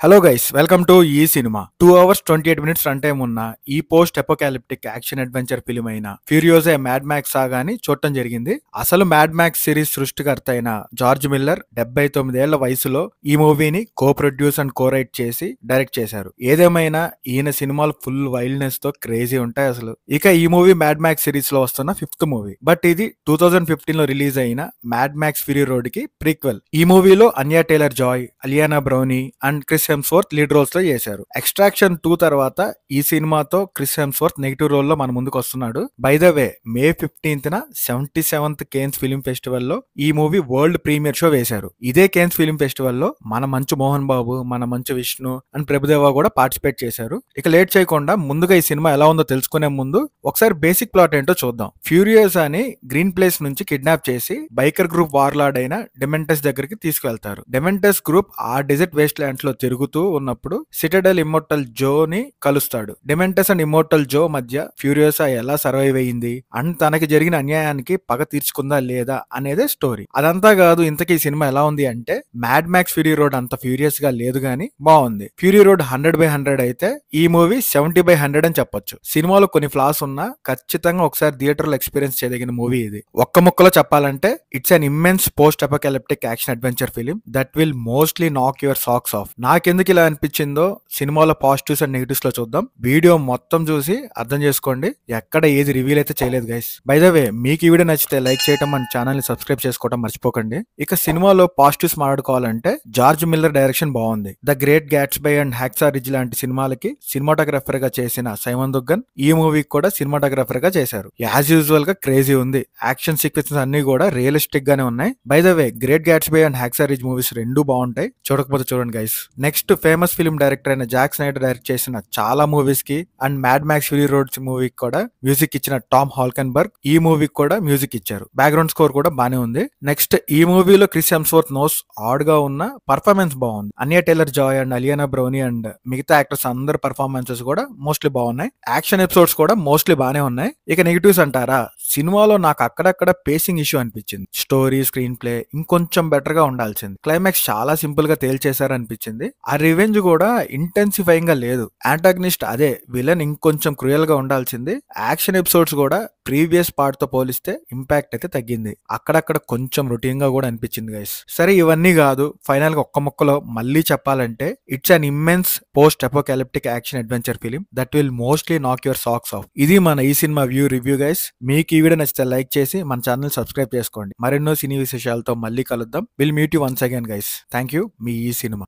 Hello guys, welcome to ఈ cinema. 2 hours 28 minutes run time ఉన్న ఈ post apocalyptic action adventure film అయిన Furiosa mad max సాగాని చూడటం జరిగింది. అసలు మ్యాడ్ మ్యాక్స్ సిరీస్ సృష్టికర్త అయిన జార్జ్ మిల్లర్ 79 ఏళ్ల వయసులో ఈ మూవీని కో ప్రొడ్యూస్ అండ్ కో రైట్ చేసి డైరెక్ట్ చేశారు. ఏదేమైనా ఈయన సినిమాలు ఫుల్ వైల్డ్నెస్ తో క్రేజీ ఉంటాయి అసలు. ఇక ఈ మూవీ మ్యాడ్ మ్యాక్స్ సిరీస్ లో వస్తున్న 5th మూవీ. బట్ ఇది 2015 లో రిలీజ్ అయిన మ్యాడ్ మ్యాక్స్ ఫ్యూరీ రోడ్ కి ప్రీక్వెల్. ఈ మూవీలో Anya Taylor Joy, Aliyana Browne and Chris Hemsworth lead roles లో చేశారు. ఎక్స్ట్రాక్షన్ 2 తర్వాత ఈ సినిమాతో క్రిస్ హెమ్స్వర్త్ నెగిటివ్ రోల్ లో మన ముందుకు వస్తున్నాడు. By the way, May 15th 77th Cannes film festival లో ఈ మూవీ వరల్డ్ ప్రీమియర్ షో వేశారు. ఇదే కేన్స్ ఫిల్మ్ ఫెస్టివల్ లో మన మంచు మోహన్ బాబు, మన మంచు విష్ణు అండ్ ప్రభుదేవా కూడా పార్టిసిపేట్ చేశారు. ఇక లేట్ చేయకుండా ముందుగా ఈ సినిమా ఎలా ఉందో తెలుసుకునే ముందు ఒకసారి బేసిక్ ప్లాట్ ఏంటో చూద్దాం. ఫ్యూరియస్ అని గ్రీన్ ప్లేస్ నుంచి కిడ్నాప్ చేసి బైకర్ గ్రూప్ వార్లార్డ్ అయిన డెమెంటస్ దగ్గరికి తీసుకువెళ్తారు. డెమెంటస్ గ్రూప్ ఆ డెజర్ట్ వేస్ట్ ల్యాండ్స్ లో తిరుగుతూ ఉన్నప్పుడు సిటడెల్ ఇమ్మోర్టల్ జో ని కలుస్తాడు. డెమెంటస్ అండ్ ఇమ్మోర్టల్ జో మధ్య ఫ్యూరియోసా ఎలా సర్వైవ్ అయ్యింది అండ్ తనకి జరిగిన అన్యాయానికి పగ తీర్చుకుందా లేదా అనేదే స్టోరీ. అదంతా కాదు, ఇంతకీ ఈ సినిమా ఎలా ఉంది అంటే మ్యాడ్ మ్యాక్స్ ఫ్యూరీ రోడ్ అంత ఫ్యూరియస్ గా లేదు గానీ బాగుంది. ఫ్యూరీ రోడ్ 100/100 అయితే ఈ మూవీ 70/100 అని చెప్పొచ్చు. సినిమాలో కొన్ని ఫ్లాస్ ఉన్నా ఖచ్చితంగా ఒకసారి థియేటర్ లో ఎక్స్పీరియన్స్ చేయదగిన మూవీ ఇది. ఒక్క ముక్కలో చెప్పాలంటే it's an immense post apocalyptic action adventure film that will mostly knock your socks off. నాకెందుకు ఇలా అనిపించిందో సినిమాలో పాజిటివ్స్ అండ్ నెగిటివ్స్ లో చూద్దాం. వీడియో మొత్తం చూసి అర్థం చేసుకోండి. ఎక్కడ ఏది రివీల్ అయితే చేయలేదు గైస్. బై ద వే, మీకు ఈ వీడియో నచ్చితే లైక్ చేయడం అండ్ ఛానల్ ని సబ్స్క్రైబ్ చేసుకోవడం మర్చిపోకండి. ఇక సినిమాలో పాజిటివ్స్ మాట్లాడుకోవాలంటే జార్జ్ మిల్లర్ డైరెక్షన్ బాగుంది. The Great Gatsby and Hacksaw Ridge లాంటి సినిమాలకి సినిమాటోగ్రఫర్ గా చేసిన సైమన్ దుగ్గన్ ఈ మూవీకి కూడా సినిమాటోగ్రఫర్ గా చేశారు. యాజ్ యూజువల్ గా క్రేజీ ఉంది. యాక్షన్ సీక్వెన్సెస్ అన్ని కూడా రియలిస్టిక్ గానే ఉన్నాయి. By the way, great Gatsby and Hacksaw Ridge movies రెండు బాగుంటాయి. చూడకపోతే చూడండి guys. Next famous film director అయిన జాక్ స్నైడర్ డైరెక్ట్ చేసిన చాలా మూవీస్ కి and Mad Max Fury Roads మూవీకి కూడా మ్యూజిక్ ఇచ్చిన టామ్ హాల్కెన్బర్గ్ ఈ మూవీకి కూడా మ్యూజిక్ ఇచ్చారు. బ్యాక్గ్రౌండ్ స్కోర్ కూడా బానే ఉంది. నెక్స్ట్ ఈ మూవీలో క్రిస్ హెమ్స్వర్త్ నోస్ ఆడ్ గా ఉన్న పర్ఫార్మెన్స్ బాగుంది. Anya Taylor Joy and Aliyana Browne and మిగతా యాక్టర్స్ అందరు పర్ఫార్మెన్సెస్ కూడా మోస్ట్లీ బాగున్నాయి. యాక్షన్ ఎపిసోడ్స్ కూడా మోస్ట్లీ బానే ఉన్నాయి. ఇక నెగిటివ్స్ అంటారా, సినిమాలో నాకు అక్కడక్కడ పేసింగ్ ఇష్యూ అనిపించింది. స్టోరీ, స్క్రీన్ ప్లే ఇంకొంచెం బెటర్ గా ఉండాల్సింది. క్లైమాక్స్ చాలా సింపుల్ గా తేల్చేశారు అనిపించింది. ఆ రివెంజ్ కూడా ఇంటెన్సిఫైయింగ్ గా లేదు. యాంటాగనిస్ట్ అదే విలన్ ఇంకొంచెం క్రూయల్ గా ఉండాల్సింది. యాక్షన్ ఎపిసోడ్స్ కూడా ప్రీవియస్ పార్ట్ తో పోలిస్తే ఇంపాక్ట్ అయితే తగ్గింది. అక్కడక్కడ కొంచెం రొటీన్ గా కూడా అనిపించింది గైస్. సరే, ఇవన్నీ కాదు, ఫైనల్ గా ఒక్క ముక్కలో మళ్ళీ చెప్పాలంటే it's an immense post apocalyptic action adventure film that will mostly knock your socks off. ఇది మన ఈ సినిమా వ్యూ రివ్యూ గైస్. మీకు ఈ వీడియో నచ్చితే లైక్ చేసి మన ఛానల్ సబ్స్క్రైబ్ చేసుకోండి. మరెన్నో సినీ విశేషాలతో మళ్ళీ కలుద్దాం. Will meet you once again guys. Thank you. మీ ఈ సినిమా.